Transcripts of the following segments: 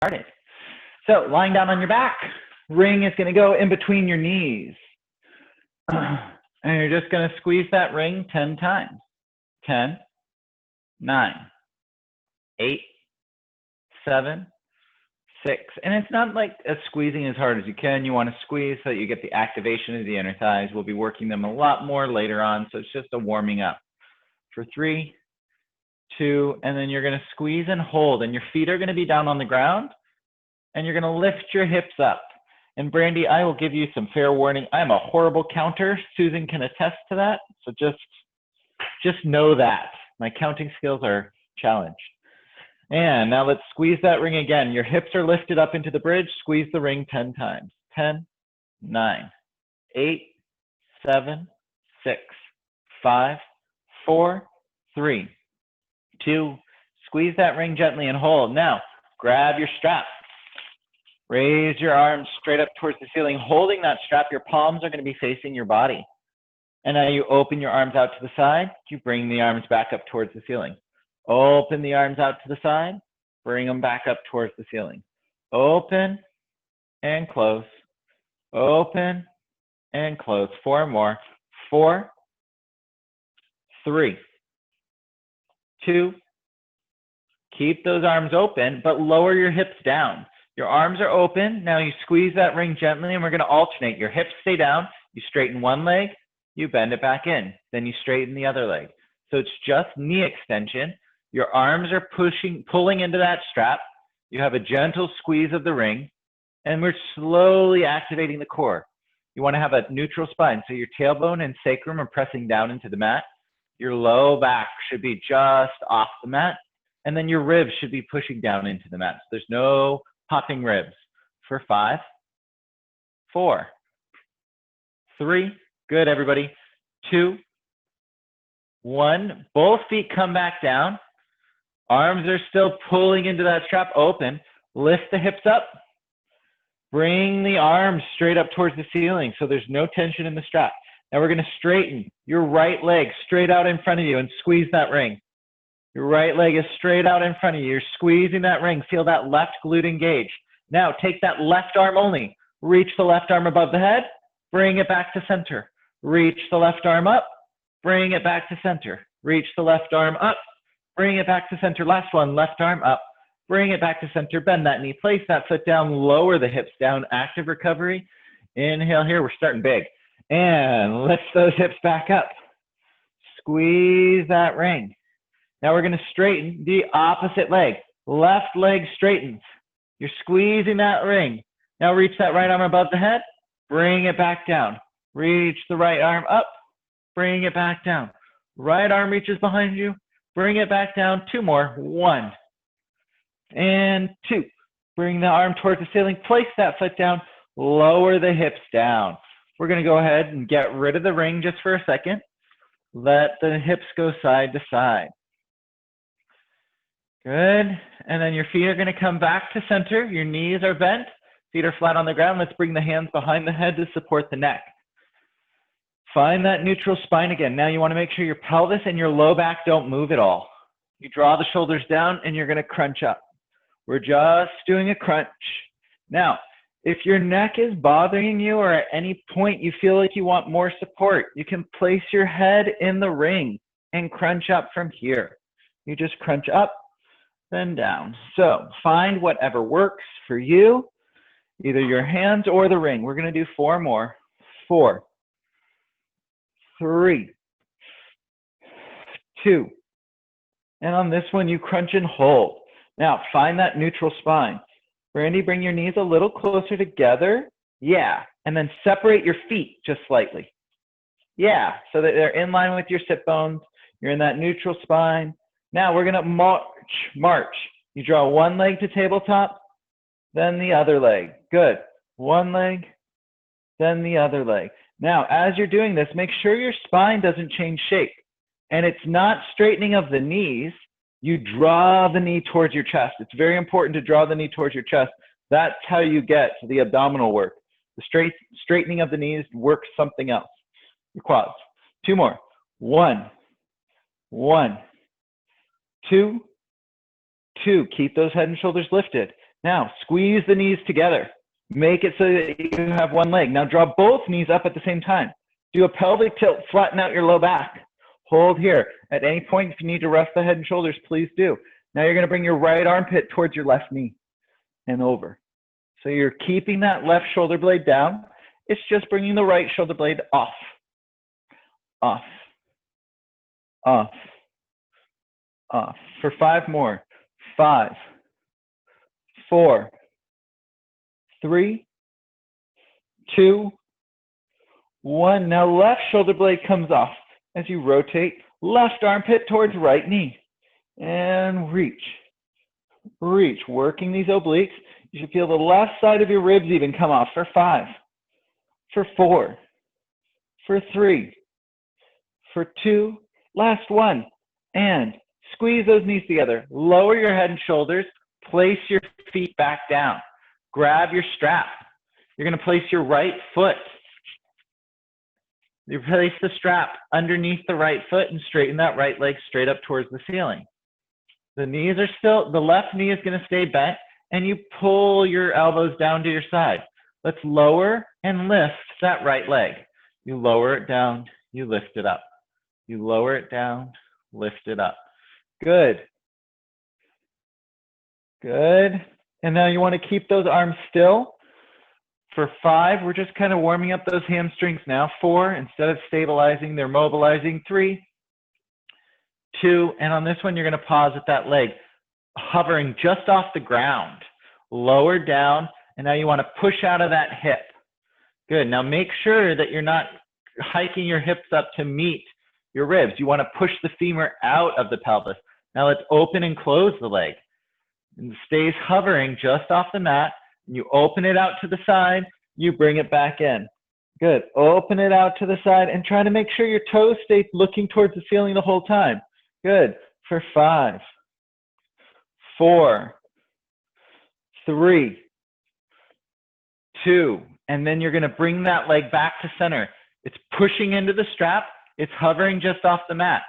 started. So lying down on your back, ring is going to go in between your knees. And you're just going to squeeze that ring 10 times. 10, 9, 8, 7, 6. And it's not like squeezing as hard as you can. You want to squeeze so that you get the activation of the inner thighs. We'll be working them a lot more later on, so it's just a warming up. For 3, 2, and then you're going to squeeze and hold, and your feet are going to be down on the ground, and you're going to lift your hips up. And Brandy, I will give you some fair warning. I'm a horrible counter. Susan can attest to that, so just know that. My counting skills are challenged. And now let's squeeze that ring again. Your hips are lifted up into the bridge. Squeeze the ring 10 times. 10, 9, 8, 7, 6, 5, 4, 3, 2. Squeeze that ring gently and hold. Now, grab your strap. Raise your arms straight up towards the ceiling. Holding that strap, your palms are going to be facing your body. And now you open your arms out to the side. You bring the arms back up towards the ceiling. Open the arms out to the side. Bring them back up towards the ceiling. Open and close. Open and close. 4 more. 4, 3, 2. Keep those arms open, but lower your hips down. Your arms are open. Now you squeeze that ring gently, and we're going to alternate. Your hips stay down. You straighten one leg. You bend it back in. Then you straighten the other leg. So it's just knee extension. Your arms are pulling into that strap. You have a gentle squeeze of the ring, and we're slowly activating the core. You want to have a neutral spine, so your tailbone and sacrum are pressing down into the mat. Your low back should be just off the mat, and then your ribs should be pushing down into the mat. So there's no popping ribs. For 5, 4, 3, good everybody, 2, 1. Both feet come back down. Arms are still pulling into that strap. Open. Lift the hips up. Bring the arms straight up towards the ceiling so there's no tension in the strap. Now we're going to straighten your right leg straight out in front of you and squeeze that ring. Your right leg is straight out in front of you. You're squeezing that ring. Feel that left glute engaged. Now take that left arm only. Reach the left arm above the head. Bring it back to center. Reach the left arm up. Bring it back to center. Reach the left arm up. Bring it back to center. Last one, left arm up. Bring it back to center. Bend that knee. Place that foot down. Lower the hips down. Active recovery. Inhale here. We're starting big. And lift those hips back up. Squeeze that ring. Now we're going to straighten the opposite leg. Left leg straightens. You're squeezing that ring. Now reach that right arm above the head. Bring it back down. Reach the right arm up. Bring it back down. Right arm reaches behind you. Bring it back down. 2 more. 1 and 2. Bring the arm towards the ceiling. Place that foot down. Lower the hips down. We're going to go ahead and get rid of the ring just for a second. Let the hips go side to side. Good. And then your feet are going to come back to center. Your knees are bent. Feet are flat on the ground. Let's bring the hands behind the head to support the neck. Find that neutral spine again. Now you want to make sure your pelvis and your low back don't move at all. You draw the shoulders down and you're going to crunch up. We're just doing a crunch. Now, if your neck is bothering you or at any point you feel like you want more support, you can place your head in the ring and crunch up from here. You just crunch up, then down. So find whatever works for you, either your hands or the ring. We're going to do 4 more. 4, 3, 2. And on this one, you crunch and hold. Now, find that neutral spine. Brandy, bring your knees a little closer together. Yeah. And then separate your feet just slightly. Yeah. So that they're in line with your sit bones. You're in that neutral spine. Now, we're going to march. You draw one leg to tabletop, then the other leg. Good. One leg, then the other leg. Now, as you're doing this, make sure your spine doesn't change shape. And it's not straightening of the knees. You draw the knee towards your chest. It's very important to draw the knee towards your chest. That's how you get to the abdominal work. The straightening of the knees works something else. Your quads. 2 more. 1, 1, 2, 2. Keep those head and shoulders lifted. Now, squeeze the knees together. Make it so that you have one leg. Now, draw both knees up at the same time. Do a pelvic tilt, flatten out your low back. Hold here. At any point, if you need to rest the head and shoulders, please do. Now you're going to bring your right armpit towards your left knee and over. So you're keeping that left shoulder blade down. It's just bringing the right shoulder blade off, off, off, off. For 5 more. 5, 4, 3, 2, 1. Now left shoulder blade comes off as you rotate left armpit towards right knee. And reach, reach. Working these obliques. You should feel the left side of your ribs even come off. For 5, for 4, for 3, for 2, last one. And squeeze those knees together. Lower your head and shoulders. Place your feet back down. Grab your strap. You're going to place your right foot. You place the strap underneath the right foot and straighten that right leg straight up towards the ceiling. The knees are still, the left knee is going to stay bent, and you pull your elbows down to your side. Let's lower and lift that right leg. You lower it down, you lift it up. You lower it down, lift it up. Good. Good. And now you want to keep those arms still. For 5, we're just kind of warming up those hamstrings now. 4, instead of stabilizing, they're mobilizing. 3, 2, and on this one, you're going to pause at that leg, hovering just off the ground. Lower down, and now you want to push out of that hip. Good. Now make sure that you're not hiking your hips up to meet your ribs. You want to push the femur out of the pelvis. Now let's open and close the leg. And it stays hovering just off the mat. You open it out to the side, you bring it back in. Good. Open it out to the side and try to make sure your toes stay looking towards the ceiling the whole time. Good. For 5, 4, 3, 2, and then you're going to bring that leg back to center. It's pushing into the strap. It's hovering just off the mat.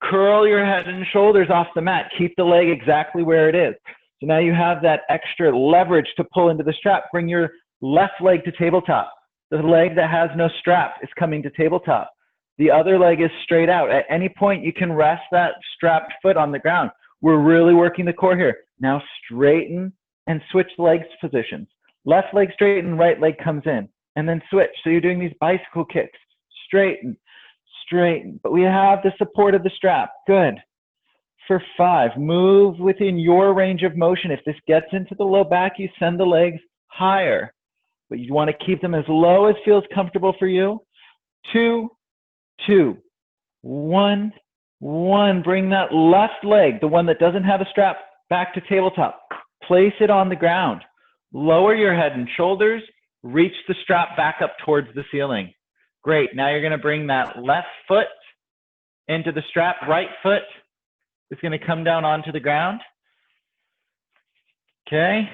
Curl your head and shoulders off the mat. Keep the leg exactly where it is. So now you have that extra leverage to pull into the strap. Bring your left leg to tabletop. The leg that has no strap is coming to tabletop. The other leg is straight out. At any point, you can rest that strapped foot on the ground. We're really working the core here. Now straighten and switch legs positions. Left leg straighten, right leg comes in, and then switch. So you're doing these bicycle kicks. Straighten, straighten. But we have the support of the strap. Good. For 5, move within your range of motion. If this gets into the low back, you send the legs higher. But you want to keep them as low as feels comfortable for you. 2, 2, 1, 1. Bring that left leg, the one that doesn't have a strap, back to tabletop. Place it on the ground. Lower your head and shoulders. Reach the strap back up towards the ceiling. Great. Now you're going to bring that left foot into the strap. Right foot is going to come down onto the ground. Okay.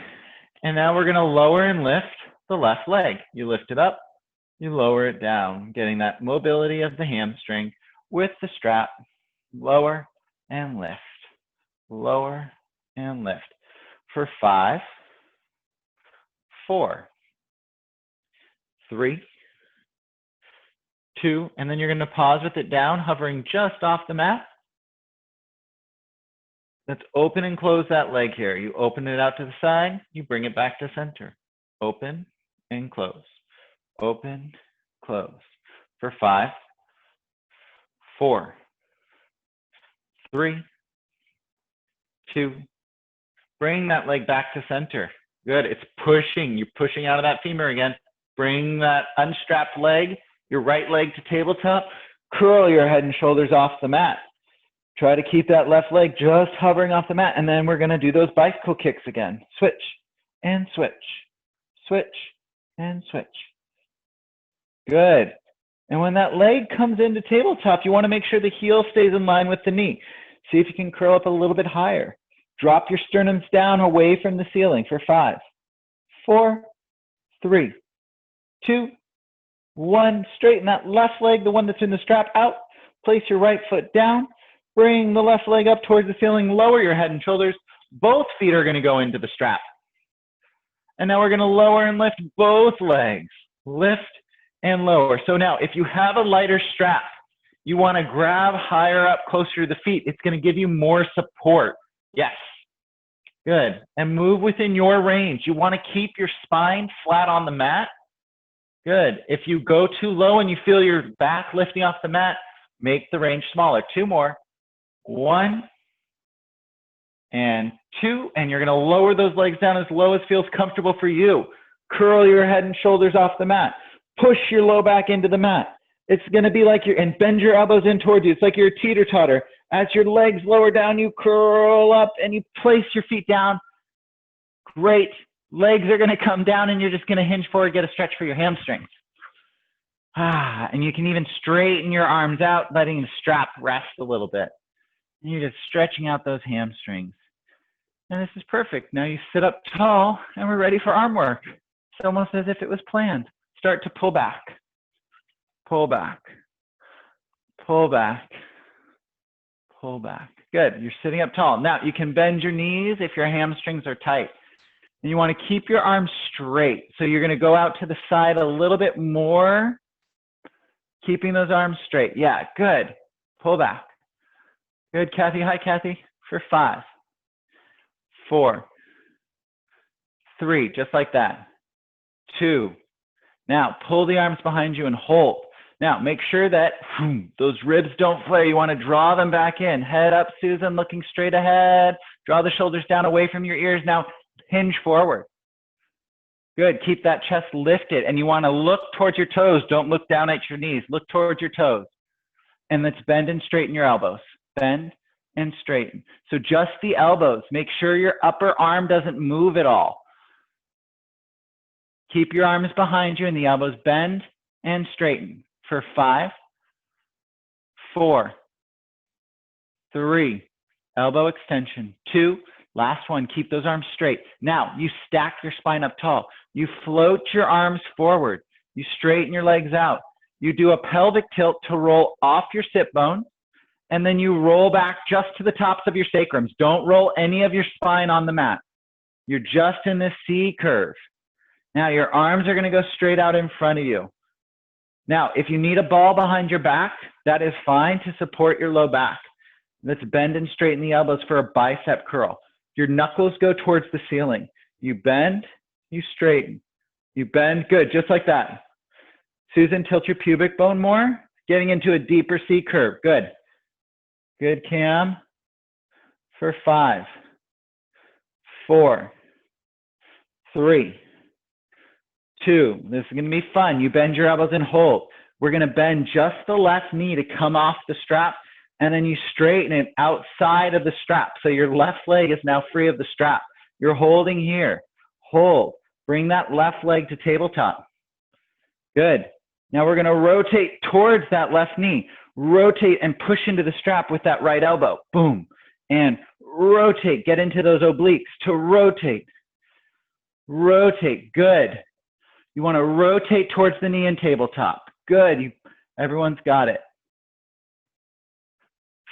And now we're going to lower and lift the left leg. You lift it up, you lower it down, getting that mobility of the hamstring with the strap. Lower and lift, lower and lift. For 5, 4, 3, 2, and then you're going to pause with it down, hovering just off the mat. Let's open and close that leg here. You open it out to the side, you bring it back to center. Open and close. Open, close. For 5, 4, 3, 2. Bring that leg back to center. Good. It's pushing. You're pushing out of that femur again. Bring that unstrapped leg, your right leg to tabletop. Curl your head and shoulders off the mat. Try to keep that left leg just hovering off the mat. And then we're going to do those bicycle kicks again. Switch and switch. Switch and switch. Good. And when that leg comes into tabletop, you want to make sure the heel stays in line with the knee. See if you can curl up a little bit higher. Drop your sternums down away from the ceiling for 5, 4, 3, 2, 1. Straighten that left leg, the one that's in the strap, out. Place your right foot down. Bring the left leg up towards the ceiling. Lower your head and shoulders. Both feet are going to go into the strap. And now we're going to lower and lift both legs. Lift and lower. So now if you have a lighter strap, you want to grab higher up, closer to the feet. It's going to give you more support. Yes. Good. And move within your range. You want to keep your spine flat on the mat. Good. If you go too low and you feel your back lifting off the mat, make the range smaller. 2 more. 1 and 2. And you're going to lower those legs down as low as feels comfortable for you. Curl your head and shoulders off the mat. Push your low back into the mat. It's going to be like and bend your elbows in towards you. It's like you're a teeter-totter. As your legs lower down, you curl up and you place your feet down. Great. Legs are going to come down and you're just going to hinge forward, get a stretch for your hamstrings. And you can even straighten your arms out, letting the strap rest a little bit. And you're just stretching out those hamstrings. And this is perfect. Now you sit up tall and we're ready for arm work. It's almost as if it was planned. Start to pull back. Pull back. Pull back. Pull back. Good. You're sitting up tall. Now you can bend your knees if your hamstrings are tight. And you want to keep your arms straight. So you're going to go out to the side a little bit more. Keeping those arms straight. Yeah, good. Pull back. Good, Kathy. Hi, Kathy. For 5, 4, 3, just like that. 2. Now, pull the arms behind you and hold. Now, make sure that those ribs don't flare. You want to draw them back in. Head up, Susan, looking straight ahead. Draw the shoulders down away from your ears. Now, hinge forward. Good. Keep that chest lifted. And you want to look towards your toes. Don't look down at your knees. Look towards your toes. And let's bend and straighten your elbows. Bend and straighten. So just the elbows. Make sure your upper arm doesn't move at all. Keep your arms behind you and the elbows. Bend and straighten. For 5, 4, 3, elbow extension. 2, last one. Keep those arms straight. Now, you stack your spine up tall. You float your arms forward. You straighten your legs out. You do a pelvic tilt to roll off your sit bones, and then you roll back just to the tops of your sacrums. Don't roll any of your spine on the mat. You're just in this C curve. Now, your arms are going to go straight out in front of you. Now, if you need a ball behind your back, that is fine to support your low back. Let's bend and straighten the elbows for a bicep curl. Your knuckles go towards the ceiling. You bend, you straighten. You bend, good, just like that. Susan, tilt your pubic bone more. Getting into a deeper C curve, good. Good, Cam. For 5, 4, 3, 2. This is going to be fun. You bend your elbows and hold. We're going to bend just the left knee to come off the strap, and then you straighten it outside of the strap. So your left leg is now free of the strap. You're holding here. Hold. Bring that left leg to tabletop. Good. Now we're going to rotate towards that left knee. Rotate and push into the strap with that right elbow. Boom. And rotate. Get into those obliques to rotate. Rotate. Good. You want to rotate towards the knee and tabletop. Good. Everyone's got it.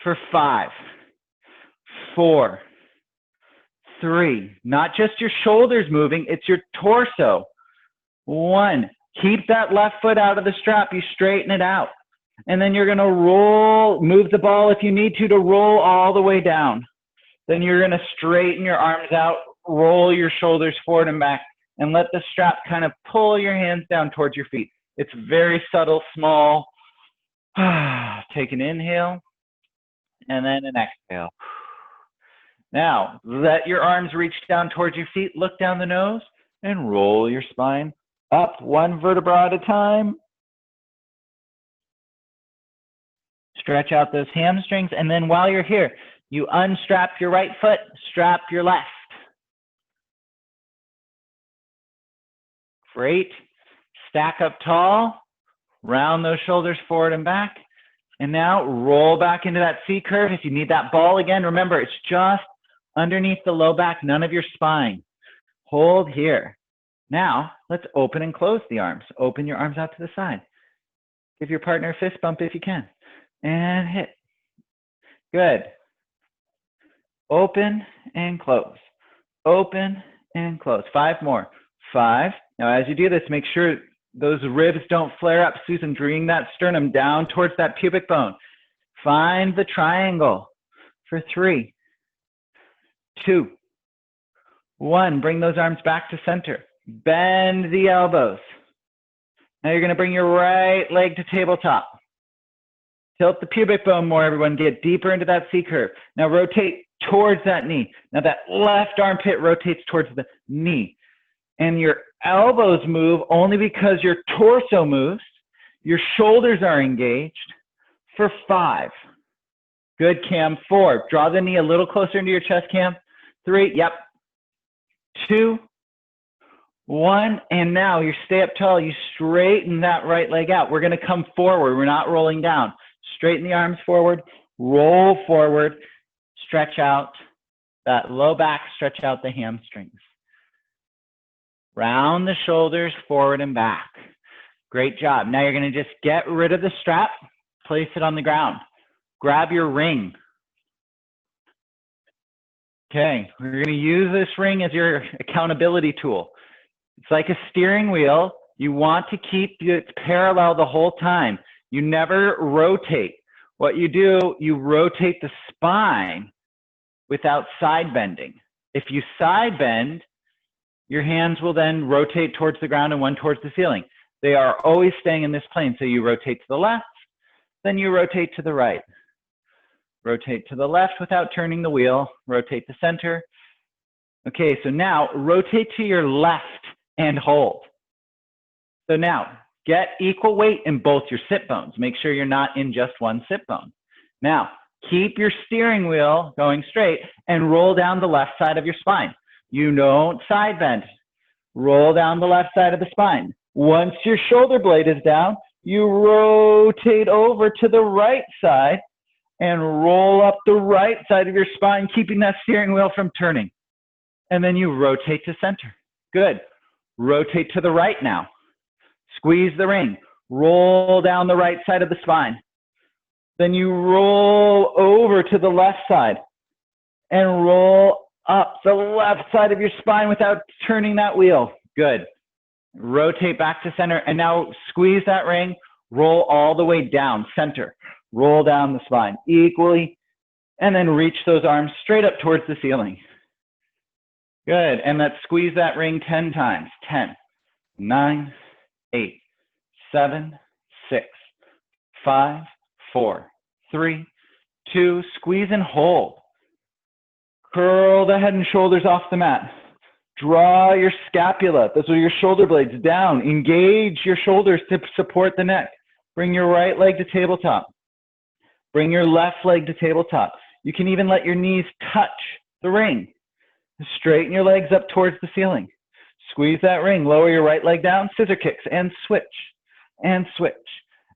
For 5, 4, 3. Not just your shoulders moving, it's your torso. 1. Keep that left foot out of the strap. You straighten it out. And then you're going to roll, move the ball if you need to roll all the way down. Then you're going to straighten your arms out, roll your shoulders forward and back, and let the strap kind of pull your hands down towards your feet. It's very subtle, small. Take an inhale and then an exhale. Now, let your arms reach down towards your feet, look down the nose, and roll your spine up 1 vertebra at a time. Stretch out those hamstrings, and then while you're here, you unstrap your right foot, strap your left. Great. Stack up tall, round those shoulders forward and back, and now roll back into that C curve. If you need that ball again, remember it's just underneath the low back, none of your spine. Hold here. Now, let's open and close the arms. Open your arms out to the side. Give your partner a fist bump if you can. And hit. Good. Open and close. Open and close. 5 more. 5. Now, as you do this, make sure those ribs don't flare up. Susan, bring that sternum down towards that pubic bone. Find the triangle for 3, 2, 1. Bring those arms back to center. Bend the elbows. Now you're going to bring your right leg to tabletop. Tilt the pubic bone more, everyone. Get deeper into that C curve. Now rotate towards that knee. Now that left armpit rotates towards the knee. And your elbows move only because your torso moves. Your shoulders are engaged for 5. Good, Cam. 4. Draw the knee a little closer into your chest, Cam. 3. Yep. 2, 1. And now you stay up tall. You straighten that right leg out. We're going to come forward. We're not rolling down. Straighten the arms forward. Roll forward. Stretch out that low back. Stretch out the hamstrings. Round the shoulders forward and back. Great job. Now you're going to just get rid of the strap. Place it on the ground. Grab your ring. Okay, we're going to use this ring as your accountability tool. It's like a steering wheel. You want to keep it parallel the whole time. You never rotate. What you do, you rotate the spine without side bending. If you side bend, your hands will then rotate towards the ground and one towards the ceiling. They are always staying in this plane. So you rotate to the left, then you rotate to the right. Rotate to the left without turning the wheel. Rotate to center. Okay, so now rotate to your left and hold. So now get equal weight in both your sit bones. Make sure you're not in just one sit bone. Now keep your steering wheel going straight and roll down the left side of your spine. You don't side bend. Roll down the left side of the spine. Once your shoulder blade is down, you rotate over to the right side and roll up the right side of your spine, keeping that steering wheel from turning. And then you rotate to center. Good. Rotate to the right now. Squeeze the ring. Roll down the right side of the spine. Then you roll over to the left side and roll up the left side of your spine without turning that wheel. Good. Rotate back to center and now squeeze that ring. Roll all the way down, center. Roll down the spine equally and then reach those arms straight up towards the ceiling. Good. And let's squeeze that ring 10 times. 10, 9, 8, 7, 6, 5, 4, 3, 2. Squeeze and hold. Curl the head and shoulders off the mat. Draw your scapula. Those are your shoulder blades down. Engage your shoulders to support the neck. Bring your right leg to tabletop. Bring your left leg to tabletop. You can even let your knees touch the ring. Straighten your legs up towards the ceiling. Squeeze that ring. Lower your right leg down. Scissor kicks and switch and switch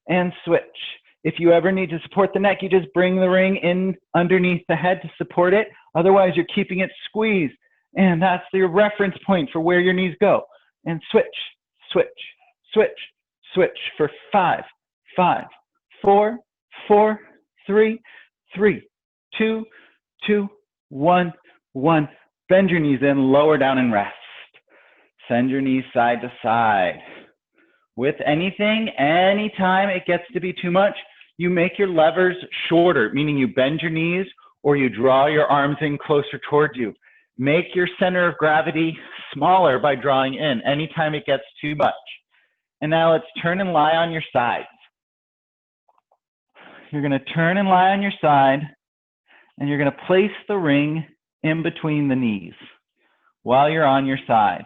and switch. If you ever need to support the neck, you just bring the ring in underneath the head to support it. Otherwise, you're keeping it squeezed. And that's your reference point for where your knees go. And switch, switch, switch, switch for 5, 5, 4, 4, 3, 3, 2, 2, 1, 1. Bend your knees in, lower down and rest. Send your knees side to side. With anything, anytime it gets to be too much, you make your levers shorter, meaning you bend your knees or you draw your arms in closer towards you. Make your center of gravity smaller by drawing in anytime it gets too much. And now let's turn and lie on your sides. You're going to turn and lie on your side, and you're going to place the ring in between the knees while you're on your side.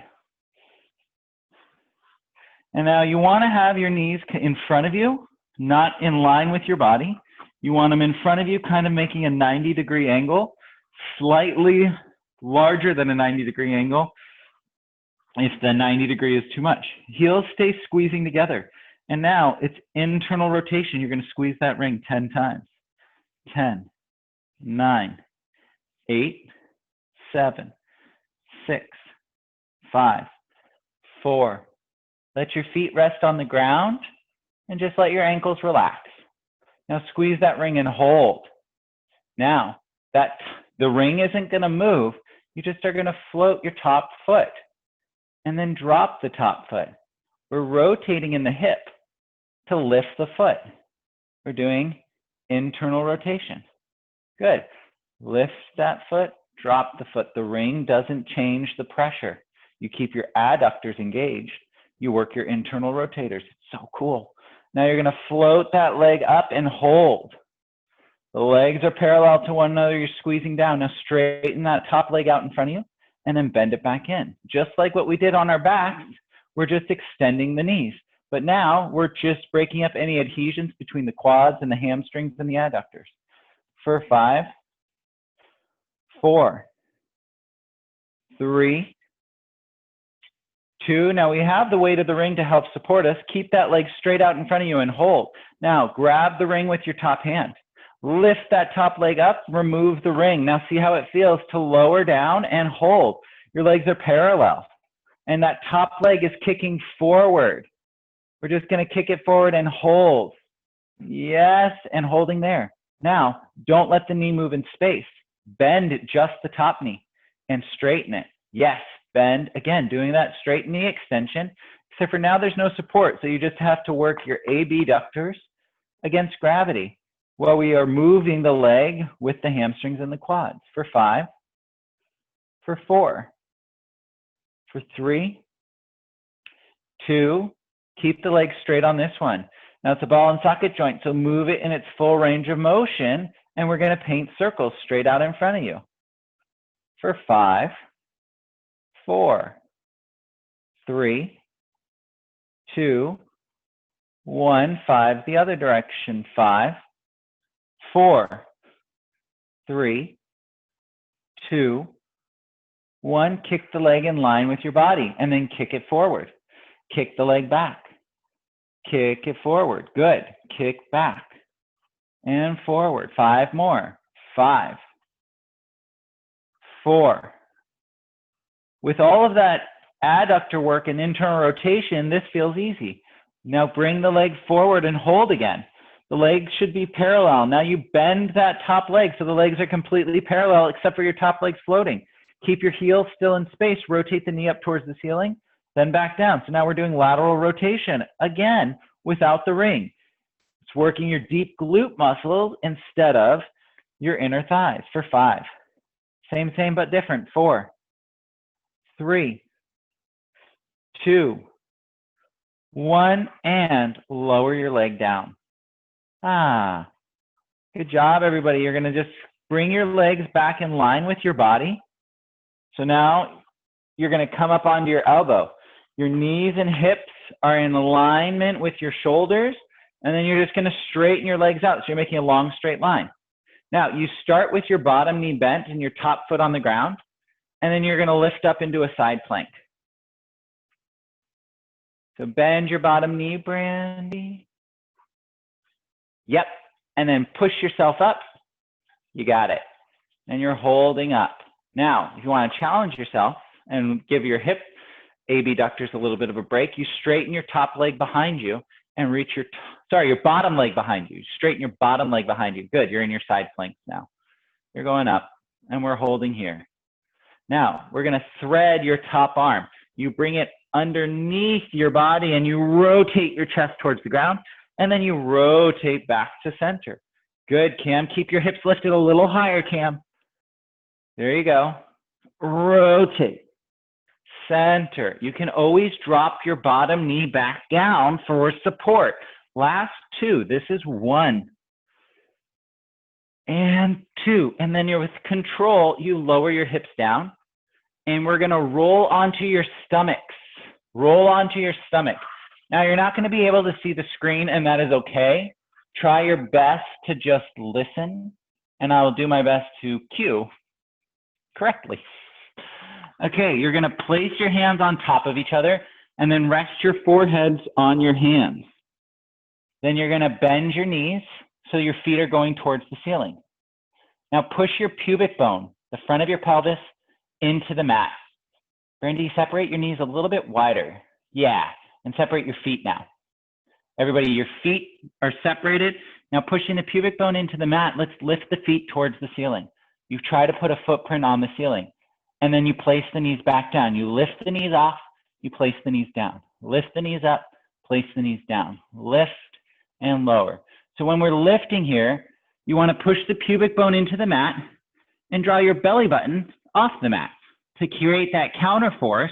And now you want to have your knees in front of you, not in line with your body. You want them in front of you, kind of making a 90-degree angle, slightly larger than a 90-degree angle if the 90 degree is too much. Heels stay squeezing together. And now it's internal rotation. You're going to squeeze that ring 10 times. 10, 9, 8, 7, 6, 5, 4. Let your feet rest on the ground and just let your ankles relax. Now squeeze that ring and hold. Now the ring isn't going to move. You just are going to float your top foot. and then drop the top foot. We're rotating in the hip to lift the foot. We're doing internal rotation. Good. Lift that foot, drop the foot. The ring doesn't change the pressure. You keep your adductors engaged. You work your internal rotators. It's so cool. Now you're going to float that leg up and hold. The legs are parallel to one another. You're squeezing down. Now straighten that top leg out in front of you and then bend it back in. Just like what we did on our backs, we're just extending the knees. But now we're just breaking up any adhesions between the quads and the hamstrings and the adductors. For 5, 4, 3, 2. Now we have the weight of the ring to help support us. Keep that leg straight out in front of you and hold. Now grab the ring with your top hand. Lift that top leg up, remove the ring. Now see how it feels to lower down and hold. Your legs are parallel. And that top leg is kicking forward. We're just going to kick it forward and hold. Yes, and holding there. Now, don't let the knee move in space. Bend just the top knee and straighten it. Yes, bend. Again, doing that straight knee extension. Except for now, there's no support. So you just have to work your abductors against gravity while we are moving the leg with the hamstrings and the quads. For 5, for 4, for 3, 2, keep the leg straight on this one. Now it's a ball and socket joint, so move it in its full range of motion, and we're going to paint circles straight out in front of you. For 5, 4, 3, 2, 1, 5, the other direction. 5, 4, 3, 2, 1, kick the leg in line with your body, and then kick it forward. Kick the leg back. Kick it forward. Good. Kick back and forward. 5 more. 5, 4. With all of that adductor work and internal rotation, this feels easy. Now bring the leg forward and hold again. The legs should be parallel. Now you bend that top leg so the legs are completely parallel except for your top leg floating. Keep your heel still in space. Rotate the knee up towards the ceiling, then back down. So now we're doing lateral rotation, again, without the ring. It's working your deep glute muscles instead of your inner thighs. For 5. Same, but different. 4, 3, 2, 1, and lower your leg down. Good job, everybody. You're going to just bring your legs back in line with your body. So now you're going to come up onto your elbow. Your knees and hips are in alignment with your shoulders, and then you're just going to straighten your legs out. So you're making a long straight line. Now you start with your bottom knee bent and your top foot on the ground, and then you're going to lift up into a side plank. So bend your bottom knee, Brandy. Yep, and then push yourself up. You got it. And you're holding up. Now, if you want to challenge yourself and give your hip abductors a little bit of a break, you straighten your top leg behind you and reach your bottom leg behind you. Straighten your bottom leg behind you. Good, you're in your side planks now. You're going up, and we're holding here. Now, we're going to thread your top arm. You bring it underneath your body, and you rotate your chest towards the ground, and then you rotate back to center. Good, Cam. Keep your hips lifted a little higher, Cam. There you go. Rotate. Center. You can always drop your bottom knee back down for support. Last 2. This is 1 and 2. And then you're with control. You lower your hips down. And we're going to roll onto your stomachs. Roll onto your stomach. Now, you're not going to be able to see the screen, and that is okay. Try your best to just listen, and I will do my best to cue correctly. Okay, you're going to place your hands on top of each other, and then rest your foreheads on your hands. Then you're going to bend your knees so your feet are going towards the ceiling. Now, push your pubic bone, the front of your pelvis, into the mat. Brandy, separate your knees a little bit wider. Yeah, and separate your feet now. Everybody, your feet are separated. Now pushing the pubic bone into the mat, let's lift the feet towards the ceiling. You try to put a footprint on the ceiling. And then you place the knees back down. You lift the knees off, you place the knees down. Lift the knees up, place the knees down. Lift and lower. So when we're lifting here, you want to push the pubic bone into the mat and draw your belly button off the mat to create that counter force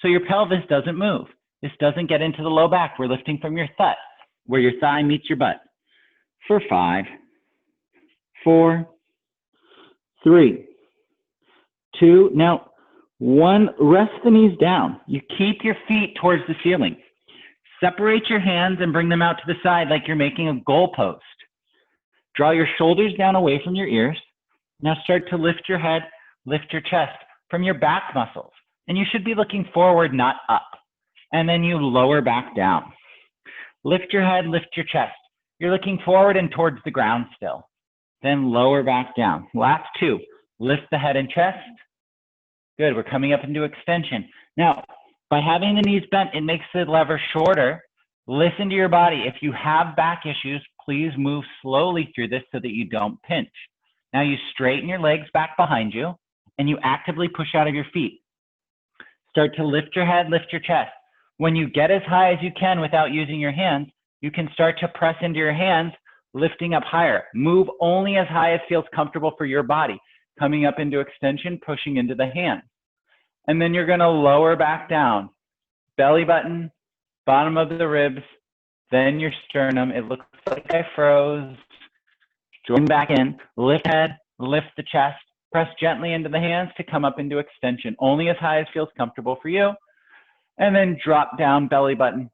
so your pelvis doesn't move. This doesn't get into the low back. We're lifting from your thigh, where your thigh meets your butt. For 5, 4, 3, 2, now 1, rest the knees down. You keep your feet towards the ceiling. Separate your hands and bring them out to the side like you're making a goalpost. Draw your shoulders down away from your ears. Now start to lift your head, lift your chest from your back muscles. And you should be looking forward, not up. And then you lower back down. Lift your head, lift your chest. You're looking forward and towards the ground still. Then lower back down. Last 2, lift the head and chest. Good, we're coming up into extension. Now, by having the knees bent, it makes the lever shorter. Listen to your body. If you have back issues, please move slowly through this so that you don't pinch. Now you straighten your legs back behind you and you actively push out of your feet. Start to lift your head, lift your chest. When you get as high as you can without using your hands, you can start to press into your hands, lifting up higher. Move only as high as feels comfortable for your body. Coming up into extension, pushing into the hands. And then you're going to lower back down. Belly button, bottom of the ribs, then your sternum. It looks like I froze. Join back in. Lift head, lift the chest. Press gently into the hands to come up into extension. Only as high as feels comfortable for you. And then drop down, belly button,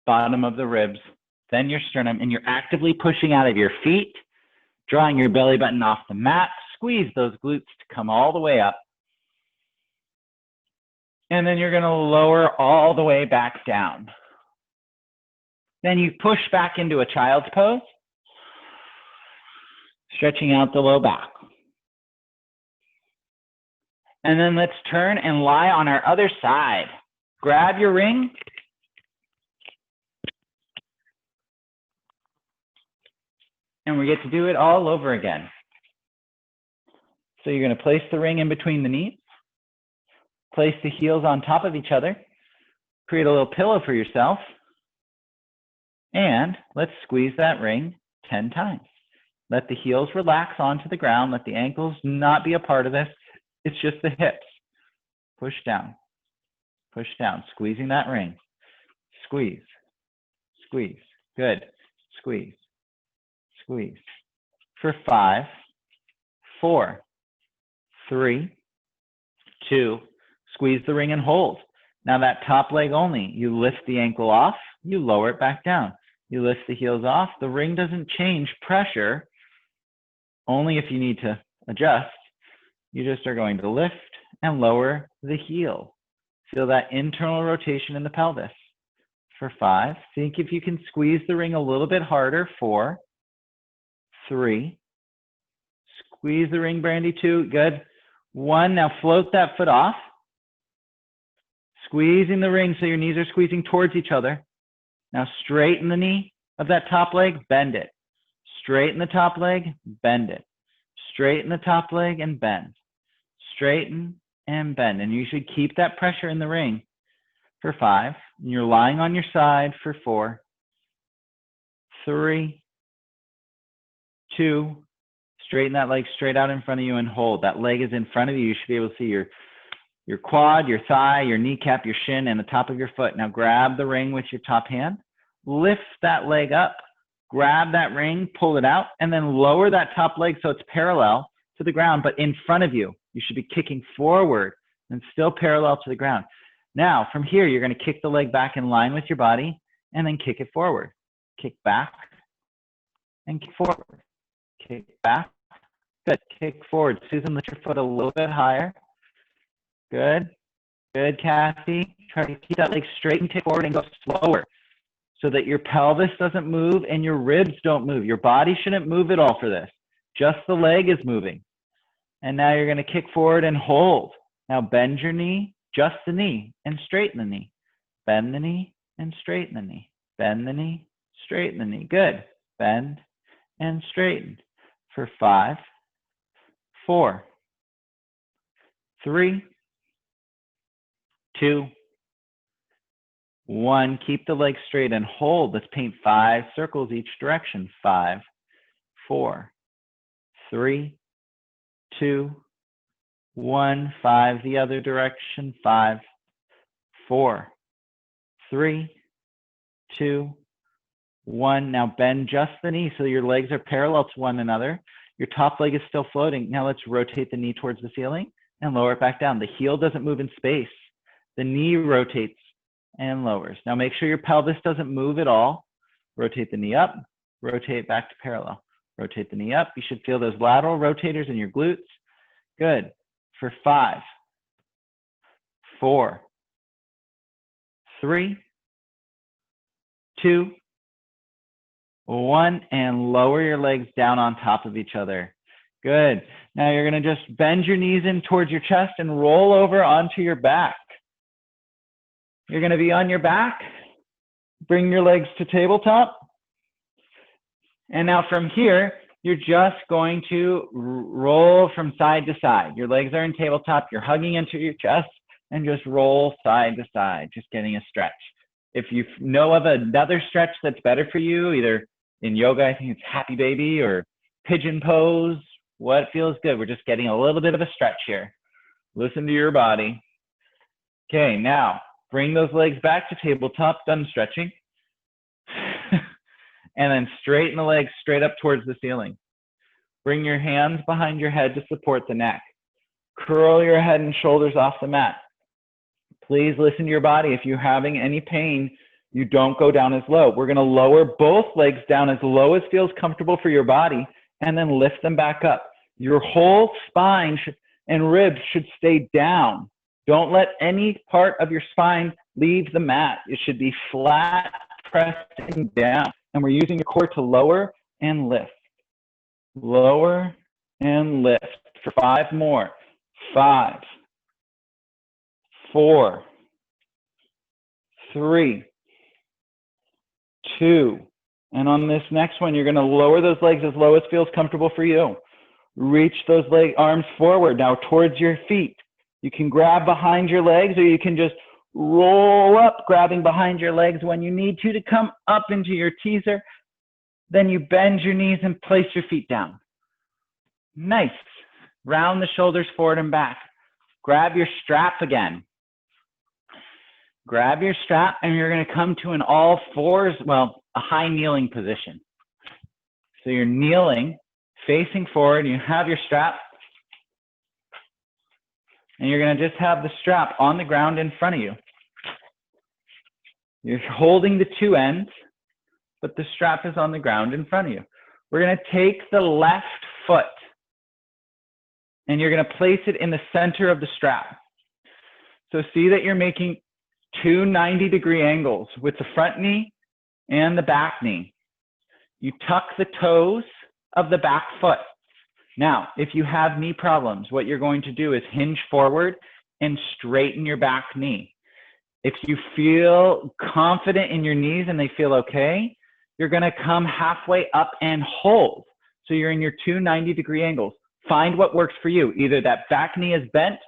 bottom of the ribs, then your sternum. And you're actively pushing out of your feet, drawing your belly button off the mat. Squeeze those glutes to come all the way up. And then you're going to lower all the way back down. Then you push back into a child's pose, stretching out the low back. And then let's turn and lie on our other side. Grab your ring. And we get to do it all over again. So you're going to place the ring in between the knees. Place the heels on top of each other. Create a little pillow for yourself. And let's squeeze that ring 10 times. Let the heels relax onto the ground. Let the ankles not be a part of this. It's just the hips. Push down. Push down. Squeezing that ring. Squeeze. Squeeze. Good. Squeeze. Squeeze. For 5, 4, 3, 2, squeeze the ring and hold. Now that top leg only, you lift the ankle off, you lower it back down. You lift the heels off, the ring doesn't change pressure, only if you need to adjust. You just are going to lift and lower the heel. Feel that internal rotation in the pelvis. For 5, think if you can squeeze the ring a little bit harder. 4, 3, squeeze the ring, Brandy, 2, good. 1, now float that foot off. Squeezing the ring so your knees are squeezing towards each other. Now straighten the knee of that top leg, bend it. Straighten the top leg, bend it. Straighten the top leg and bend. Straighten and bend. And you should keep that pressure in the ring for 5. And you're lying on your side for 4, 3, 2, straighten that leg straight out in front of you and hold. That leg is in front of you. You should be able to see your quad, your thigh, your kneecap, your shin, and the top of your foot. Now grab the ring with your top hand. Lift that leg up. Grab that ring, pull it out, and then lower that top leg so it's parallel to the ground, but in front of you. You should be kicking forward and still parallel to the ground. Now, from here, you're going to kick the leg back in line with your body and then kick it forward. Kick back and kick forward. Kick back. Good. Kick forward. Susan, lift your foot a little bit higher. Good. Good, Kathy. Try to keep that leg straight and kick forward and go slower so that your pelvis doesn't move and your ribs don't move. Your body shouldn't move at all for this. Just the leg is moving. And now you're going to kick forward and hold. Now bend your knee, just the knee, and straighten the knee. Bend the knee and straighten the knee. Bend the knee, straighten the knee. Good. Bend and straighten. For 5, 4, 3, 2, 1. Keep the legs straight and hold. Let's paint 5 circles each direction. 5, 4, 3, 2, 1. 5 the other direction. 5, 4, 3, 2, 1. Now bend just the knee so your legs are parallel to one another. Your top leg is still floating. Now let's rotate the knee towards the ceiling and lower it back down. The heel doesn't move in space. The knee rotates and lowers. Now make sure your pelvis doesn't move at all. Rotate the knee up, rotate back to parallel. Rotate the knee up. You should feel those lateral rotators in your glutes. Good. For 5, 4, 3, 2, 1, and lower your legs down on top of each other. Good. Now you're going to just bend your knees in towards your chest and roll over onto your back. You're going to be on your back. Bring your legs to tabletop. And now from here, you're just going to roll from side to side. Your legs are in tabletop. You're hugging into your chest and just roll side to side, just getting a stretch. If you know of another stretch that's better for you, either in yoga, I think it's happy baby or pigeon pose, what feels good? We're just getting a little bit of a stretch here. Listen to your body. Okay, now bring those legs back to tabletop, done stretching. And then straighten the legs straight up towards the ceiling. Bring your hands behind your head to support the neck. Curl your head and shoulders off the mat. Please listen to your body. If you're having any pain, you don't go down as low. We're going to lower both legs down as low as feels comfortable for your body and then lift them back up. Your whole spine and ribs should stay down. Don't let any part of your spine leave the mat. It should be flat, pressing down. And we're using your core to lower and lift. Lower and lift for 5 more. 5, 4, 3, 2. And on this next one, you're going to lower those legs as low as feels comfortable for you. Reach those arms forward now towards your feet. You can grab behind your legs, or you can just roll up, grabbing behind your legs when you need to come up into your teaser. Then you bend your knees and place your feet down. Nice. Round the shoulders forward and back. Grab your strap again. Grab your strap, and you're going to come to an all fours, well, a high kneeling position. So you're kneeling, facing forward, you have your strap, and you're going to just have the strap on the ground in front of you. You're holding the two ends, but the strap is on the ground in front of you. We're going to take the left foot, and you're going to place it in the center of the strap. So see that you're making 2 90-degree angles with the front knee and the back knee. You tuck the toes of the back foot. Now, if you have knee problems, what you're going to do is hinge forward and straighten your back knee. If you feel confident in your knees and they feel okay, you're going to come halfway up and hold. So you're in your 2 90-degree angles. Find what works for you. Either that back knee is bent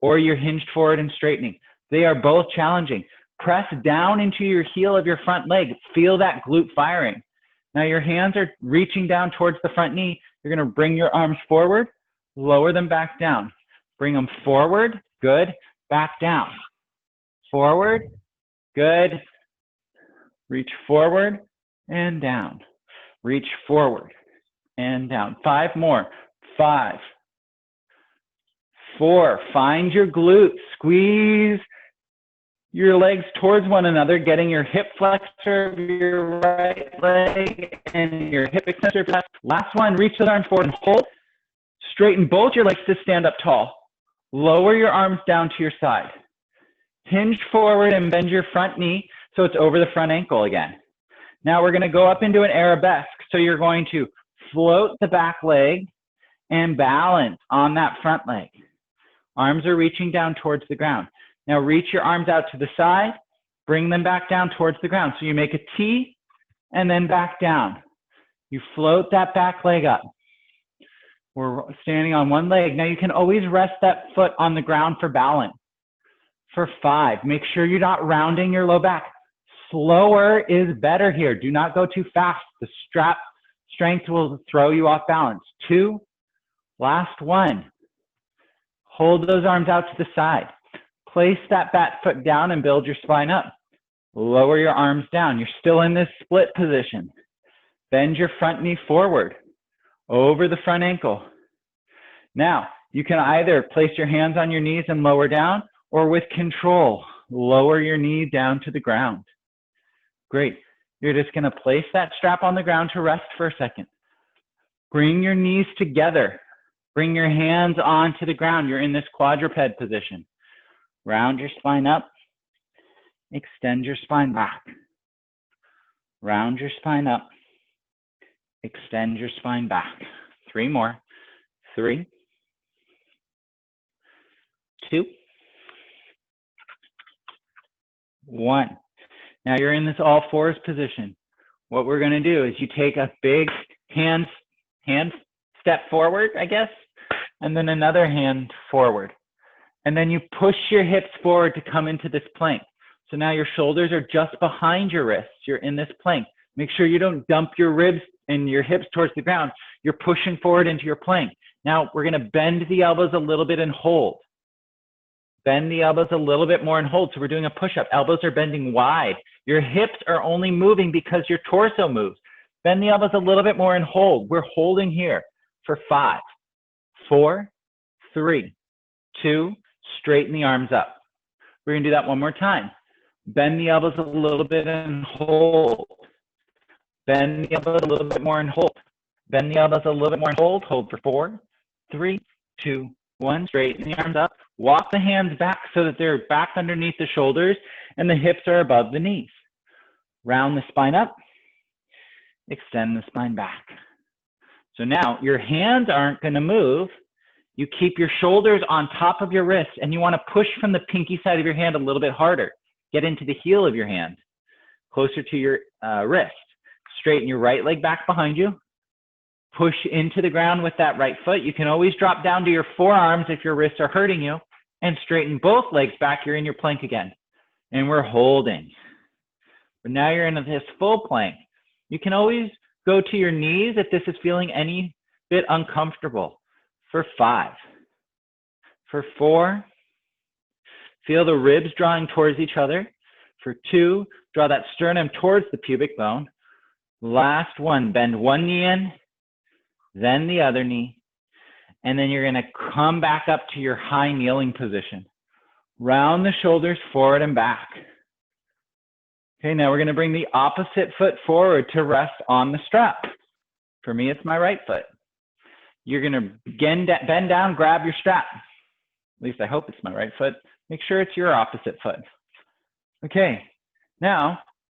or you're hinged forward and straightening. They are both challenging. Press down into your heel of your front leg. Feel that glute firing. Now your hands are reaching down towards the front knee. You're going to bring your arms forward, lower them back down. Bring them forward, good, back down. Forward, good. Reach forward and down. Reach forward and down. 5 more. 5, 4. Find your glutes. Squeeze your legs towards one another, getting your hip flexor of your right leg and your hip extensor. Last one, reach those arms forward and hold. Straighten both your legs to stand up tall. Lower your arms down to your side. Hinge forward and bend your front knee so it's over the front ankle again. Now we're going to go up into an arabesque. So you're going to float the back leg and balance on that front leg. Arms are reaching down towards the ground. Now reach your arms out to the side, bring them back down towards the ground. So you make a T and then back down. You float that back leg up. We're standing on one leg. Now you can always rest that foot on the ground for balance. For 5, make sure you're not rounding your low back. slower is better here. Do not go too fast. The strap strength will throw you off balance. 2, last 1. Hold those arms out to the side. Place that back foot down and build your spine up. Lower your arms down. You're still in this split position. Bend your front knee forward over the front ankle. Now, you can either place your hands on your knees and lower down, or with control, lower your knee down to the ground. Great. You're just going to place that strap on the ground to rest for a second. Bring your knees together. Bring your hands onto the ground. You're in this quadruped position. Round your spine up. Extend your spine back. Round your spine up. Extend your spine back. 3 more. 3, 2, 1. Now you're in this all fours position. What we're going to do is you take a big hand step forward, I guess, and then another hand forward. And then you push your hips forward to come into this plank. So now your shoulders are just behind your wrists. You're in this plank. Make sure you don't dump your ribs and your hips towards the ground. You're pushing forward into your plank. Now we're going to bend the elbows a little bit and hold. Bend the elbows a little bit more and hold. So we're doing a push-up. Elbows are bending wide. Your hips are only moving because your torso moves. Bend the elbows a little bit more and hold. We're holding here for 5, 4, 3, 2, straighten the arms up. We're going to do that one more time. Bend the elbows a little bit and hold. Bend the elbows a little bit more and hold. Bend the elbows a little bit more and hold. Hold for 4, 3, 2, 1. Straighten the arms up. Walk the hands back so that they're back underneath the shoulders and the hips are above the knees. Round the spine up. Extend the spine back. So now your hands aren't going to move. You keep your shoulders on top of your wrists, and you want to push from the pinky side of your hand a little bit harder. Get into the heel of your hand, closer to your wrist. Straighten your right leg back behind you. Push into the ground with that right foot. You can always drop down to your forearms if your wrists are hurting you, and straighten both legs back. You're in your plank again. And we're holding. But now you're in this full plank. You can always go to your knees if this is feeling any bit uncomfortable. For 5, for 4, feel the ribs drawing towards each other. For 2, draw that sternum towards the pubic bone. Last 1, bend one knee in, then the other knee, and then you're going to come back up to your high kneeling position. Round the shoulders forward and back. Okay, now we're going to bring the opposite foot forward to rest on the strap. For me, it's my right foot. You're going to again bend down, grab your strap. At least I hope it's my right foot. Make sure it's your opposite foot. Okay, now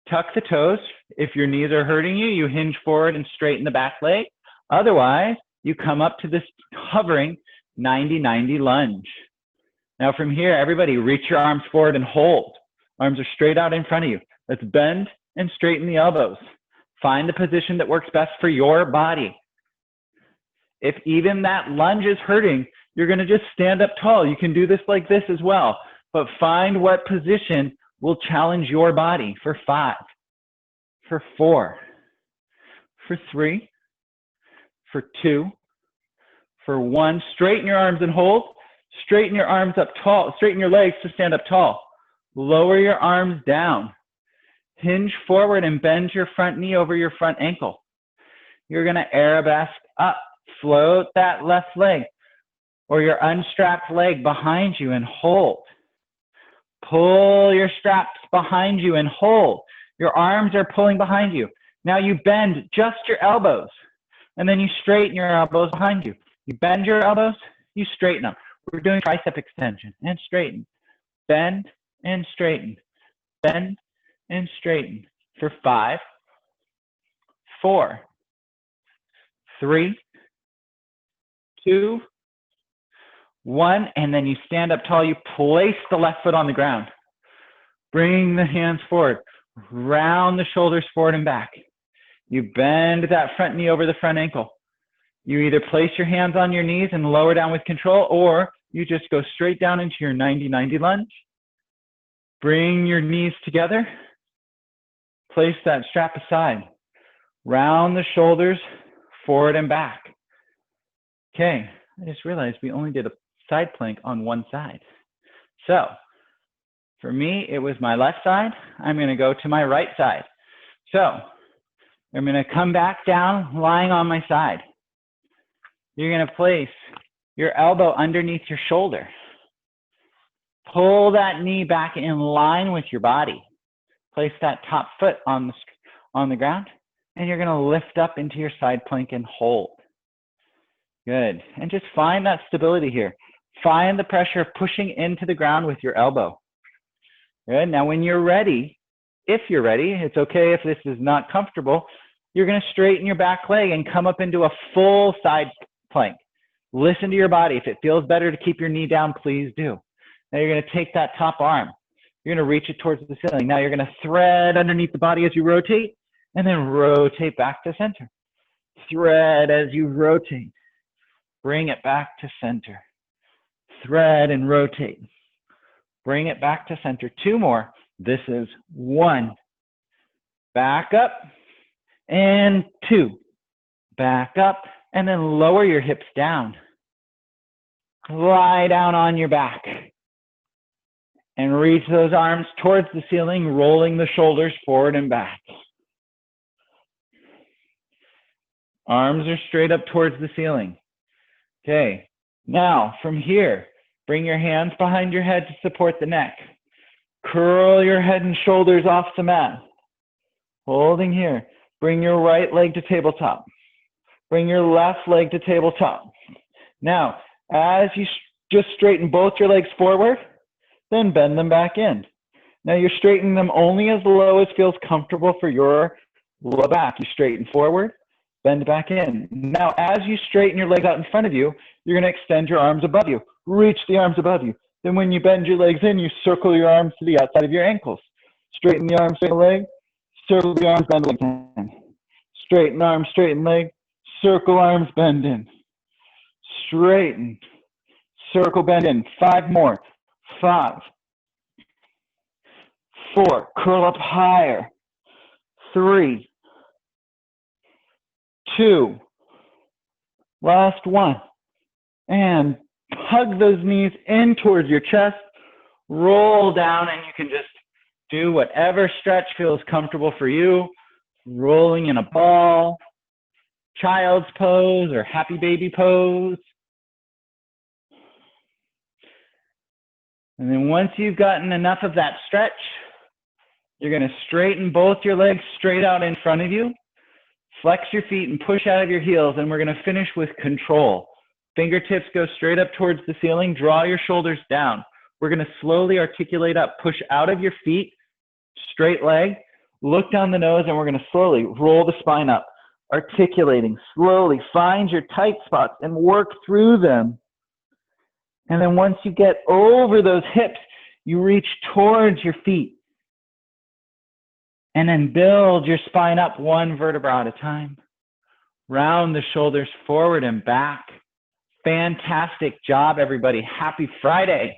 tuck the toes. If your knees are hurting you, you hinge forward and straighten the back leg. Otherwise, you come up to this hovering 90-90 lunge. Now from here, everybody reach your arms forward and hold. Arms are straight out in front of you. Let's bend and straighten the elbows. Find the position that works best for your body. If even that lunge is hurting, you're going to just stand up tall. You can do this like this as well. But find what position will challenge your body. For 5, for 4, for 3, for 2, for 1. Straighten your arms and hold. Straighten your arms up tall. Straighten your legs to stand up tall. Lower your arms down. Hinge forward and bend your front knee over your front ankle. You're going to arabesque up. Float that left leg or your unstrapped leg behind you and hold. Pull your straps behind you and hold. Your arms are pulling behind you. Now you bend just your elbows, and then you straighten your elbows behind you. You bend your elbows, you straighten them. We're doing tricep extension and straighten. Bend and straighten. Bend and straighten. For 5, 4, 3, 2, 1, and then you stand up tall. You place the left foot on the ground. Bring the hands forward. Round the shoulders forward and back. You bend that front knee over the front ankle. You either place your hands on your knees and lower down with control, or you just go straight down into your 90-90 lunge. Bring your knees together. Place that strap aside. Round the shoulders, forward and back. Okay, I just realized we only did a side plank on one side. So for me, it was my left side. I'm going to go to my right side. So I'm going to come back down, lying on my side. You're going to place your elbow underneath your shoulder. Pull that knee back in line with your body. Place that top foot on the ground, and you're going to lift up into your side plank and hold. Good. And just find that stability here. Find the pressure of pushing into the ground with your elbow. Good. Now, when you're ready, if you're ready, it's okay if this is not comfortable, you're going to straighten your back leg and come up into a full side plank. Listen to your body. If it feels better to keep your knee down, please do. Now you're going to take that top arm. You're going to reach it towards the ceiling. Now you're going to thread underneath the body as you rotate, and then rotate back to center. Thread as you rotate. Bring it back to center. Thread and rotate. Bring it back to center. Two more. This is one. Back up. And two. Back up. And then lower your hips down. Lie down on your back. And reach those arms towards the ceiling, rolling the shoulders forward and back. Arms are straight up towards the ceiling. Okay, now from here, bring your hands behind your head to support the neck. Curl your head and shoulders off the mat. Holding here. Bring your right leg to tabletop. Bring your left leg to tabletop. Now, as you just straighten both your legs forward, then bend them back in. Now you're straightening them only as low as feels comfortable for your low back. You straighten forward, bend back in. Now, as you straighten your legs out in front of you, you're going to extend your arms above you. Reach the arms above you. Then when you bend your legs in, you circle your arms to the outside of your ankles. Straighten the arms, straighten the leg, circle the arms, bend the legs in. Straighten arms, straighten leg, circle arms, bend in. Straighten, circle, bend in. 5 more. 5, 4, curl up higher. 3, 2, last one. And hug those knees in towards your chest. Roll down, and you can just do whatever stretch feels comfortable for you. Rolling in a ball, child's pose, or happy baby pose. And then once you've gotten enough of that stretch, you're going to straighten both your legs straight out in front of you. Flex your feet and push out of your heels. And we're going to finish with control. Fingertips go straight up towards the ceiling. Draw your shoulders down. We're going to slowly articulate up. Push out of your feet, straight leg. Look down the nose, and we're going to slowly roll the spine up. Articulating slowly. Find your tight spots and work through them. And then once you get over those hips, you reach towards your feet. And then build your spine up one vertebra at a time. Round the shoulders forward and back. Fantastic job, everybody. Happy Friday.